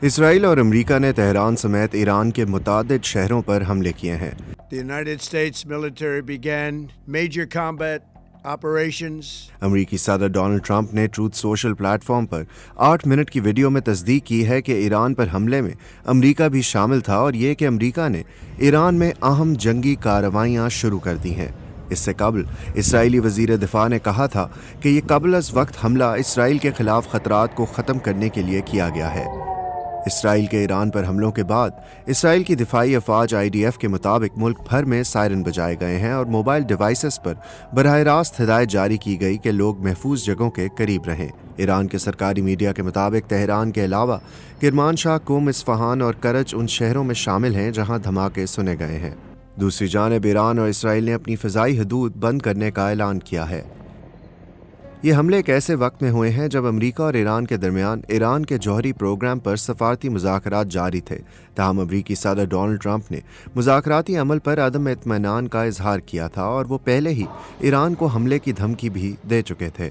اسرائیل اور امریکہ نے تہران سمیت ایران کے متعدد شہروں پر حملے کیے ہیں۔ The United States military began major combat operations. امریکی صدر ڈونلڈ ٹرمپ نے ٹروتھ سوشل پلیٹ فارم پر 8 منٹ کی ویڈیو میں تصدیق کی ہے کہ ایران پر حملے میں امریکہ بھی شامل تھا، اور یہ کہ امریکہ نے ایران میں اہم جنگی کارروائیاں شروع کر دی ہیں۔ اس سے قبل اسرائیلی وزیر دفاع نے کہا تھا کہ یہ قبل از وقت حملہ اسرائیل کے خلاف خطرات کو ختم کرنے کے لیے کیا گیا ہے۔ اسرائیل کے ایران پر حملوں کے بعد اسرائیل کی دفاعی افواج IDF کے مطابق ملک بھر میں سائرن بجائے گئے ہیں اور موبائل ڈیوائسز پر براہ راست ہدایت جاری کی گئی کہ لوگ محفوظ جگہوں کے قریب رہیں۔ ایران کے سرکاری میڈیا کے مطابق تہران کے علاوہ کرمانشاہ، قم، اصفہان اور کرج ان شہروں میں شامل ہیں جہاں دھماکے سنے گئے ہیں۔ دوسری جانب ایران اور اسرائیل نے اپنی فضائی حدود بند کرنے کا اعلان کیا ہے۔ یہ حملے ایک ایسے وقت میں ہوئے ہیں جب امریکہ اور ایران کے درمیان ایران کے جوہری پروگرام پر سفارتی مذاکرات جاری تھے، تاہم امریکی صدر ڈونلڈ ٹرمپ نے مذاکراتی عمل پر عدم اطمینان کا اظہار کیا تھا اور وہ پہلے ہی ایران کو حملے کی دھمکی بھی دے چکے تھے۔